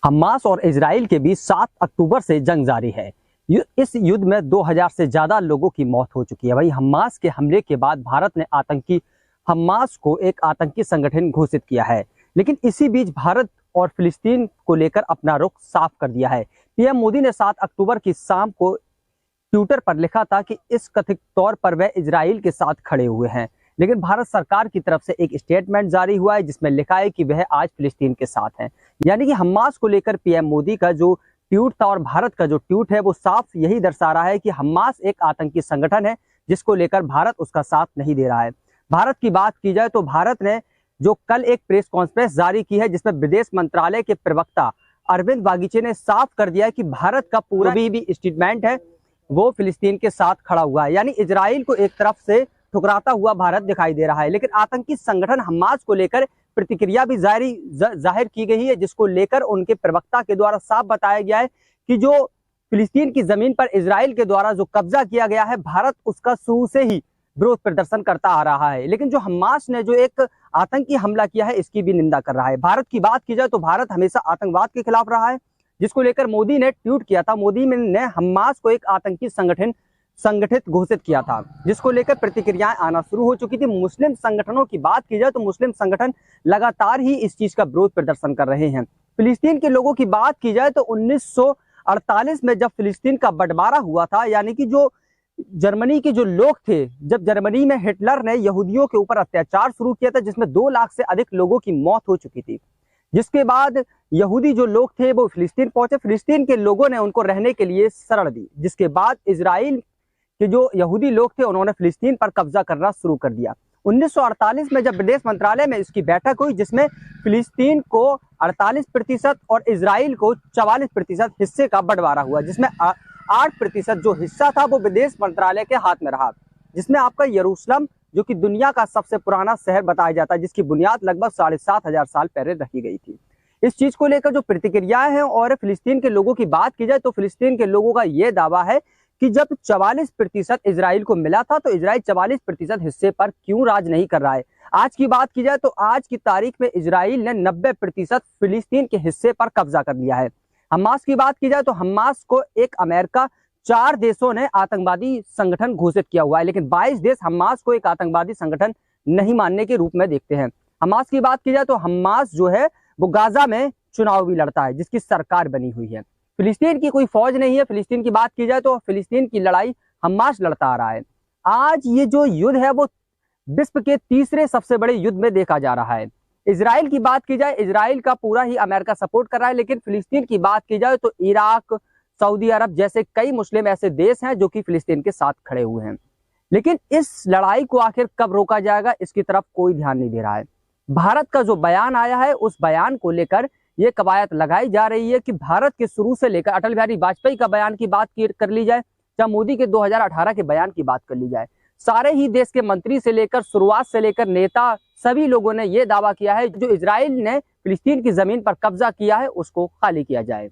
Hamas और Israel के बीच 7 अक्टूबर से जंग जारी है। इस युद्ध में 2000 से ज्यादा लोगों की मौत हो चुकी है। वही हमास के हमले के बाद भारत ने हमास को एक आतंकी संगठन घोषित किया है। लेकिन इसी बीच भारत और फिलिस्तीन को लेकर अपना रुख साफ कर दिया है। पीएम मोदी ने 7 अक्टूबर की शाम को ट्विटर पर लिखा था कि इस कथित तौर पर वह इजराइल के साथ खड़े हुए हैं। लेकिन भारत सरकार की तरफ से एक स्टेटमेंट जारी हुआ है जिसमें लिखा है कि वह आज फिलिस्तीन के साथ हैं। यानी कि हमास को लेकर पीएम मोदी का जो ट्वीट था और भारत का जो ट्वीट है वो साफ यही दर्शा रहा है कि हमास एक आतंकी संगठन है जिसको लेकर भारत उसका साथ नहीं दे रहा है। भारत की बात की जाए तो भारत ने जो कल एक प्रेस कॉन्फ्रेंस जारी की है जिसमें विदेश मंत्रालय के प्रवक्ता अरविंद बागीचे ने साफ कर दिया है कि भारत का पूरा भी स्टेटमेंट है वो फिलिस्तीन के साथ खड़ा हुआ है। यानी इजराइल को एक तरफ से ठुकराता हुआ भारत दिखाई दे रहा है। लेकिन आतंकी संगठन हमास को लेकर प्रतिक्रिया भी जाहिर की गई है जिसको लेकर उनके प्रवक्ता के द्वारा साफ बताया गया है कि जो फिलिस्तीन की जमीन पर इजराइल के द्वारा जो कब्जा किया गया है भारत उसका शुरू से ही विरोध प्रदर्शन करता आ रहा है। लेकिन जो हमास ने जो एक आतंकी हमला किया है इसकी भी निंदा कर रहा है। भारत की बात की जाए तो भारत हमेशा आतंकवाद के खिलाफ रहा है जिसको लेकर मोदी ने ट्वीट किया था। मोदी ने हमास को एक आतंकी संगठित घोषित किया था जिसको लेकर प्रतिक्रियाएं आना शुरू हो चुकी थी। मुस्लिम संगठनों की बात की जाए तो मुस्लिम संगठन लगातार ही इस चीज का विरोध प्रदर्शन कर रहे हैं। फिलिस्तीन के लोगों की बात की जाए तो 1948 में जब फिलिस्तीन का बंटवारा हुआ था, यानी कि जो जर्मनी के जो लोग थे, जब जर्मनी में हिटलर ने यहूदियों के ऊपर अत्याचार शुरू किया था जिसमें 2 लाख से अधिक लोगों की मौत हो चुकी थी। जिसके बाद यहूदी जो लोग थे वो फिलिस्तीन पहुंचे। फिलिस्तीन के लोगों ने उनको रहने के लिए शरण दी। जिसके बाद इजराइल के जो यहूदी लोग थे उन्होंने फिलिस्तीन पर कब्जा करना शुरू कर दिया। 1948 में जब विदेश मंत्रालय में इसकी बैठक हुई जिसमें फिलिस्तीन को 48% और इजराइल को 44% हिस्से का बंटवारा हुआ, जिसमें 8% जो हिस्सा था वो विदेश मंत्रालय के हाथ में रहा। जिसमें आपका यरूशलेम जो कि दुनिया का सबसे पुराना शहर बताया जाता है जिसकी बुनियाद लगभग 7500 साल पहले रखी गई थी। इस चीज को लेकर जो प्रतिक्रियाएं हैं और फिलिस्तीन के लोगों की बात की जाए तो फिलिस्तीन के लोगों का यह दावा है कि जब 44% इजराइल को मिला था तो इजराइल 44% हिस्से पर क्यों राज नहीं कर रहा है। आज की बात की जाए तो आज की तारीख में इजराइल ने 90% फिलिस्तीन के हिस्से पर कब्जा कर लिया है। हमास की बात की जाए तो हमास को एक अमेरिका 4 देशों ने आतंकवादी संगठन घोषित किया हुआ है, लेकिन 22 देश हमास को एक आतंकवादी संगठन नहीं मानने के रूप में देखते हैं। हमास की बात की जाए तो हमास जो है वो गाजा में चुनाव भी लड़ता है जिसकी सरकार बनी हुई है। फिलिस्तीन की कोई फौज नहीं है। फिलिस्तीन की बात की जाए तो फिलिस्तीन की लड़ाई हमास लड़ता आ रहा है। आज ये जो युद्ध है वो विश्व के तीसरे सबसे बड़े युद्ध में देखा जा रहा है। इजराइल की बात की जाए, इजराइल का पूरा ही अमेरिका सपोर्ट कर रहा है, लेकिन फिलिस्तीन की बात की जाए तो इराक, सऊदी अरब जैसे कई मुस्लिम ऐसे देश हैं जो कि फिलिस्तीन के साथ खड़े हुए हैं। लेकिन इस लड़ाई को आखिर कब रोका जाएगा इसकी तरफ कोई ध्यान नहीं दे रहा है। भारत का जो बयान आया है उस बयान को लेकर ये कवायद लगाई जा रही है कि भारत के शुरू से लेकर अटल बिहारी वाजपेयी का बयान की बात कर ली जाए या मोदी के 2018 के बयान की बात कर ली जाए, सारे ही देश के मंत्री से लेकर शुरुआत से लेकर नेता सभी लोगों ने यह दावा किया है जो इजराइल ने फिलिस्तीन की जमीन पर कब्जा किया है उसको खाली किया जाए।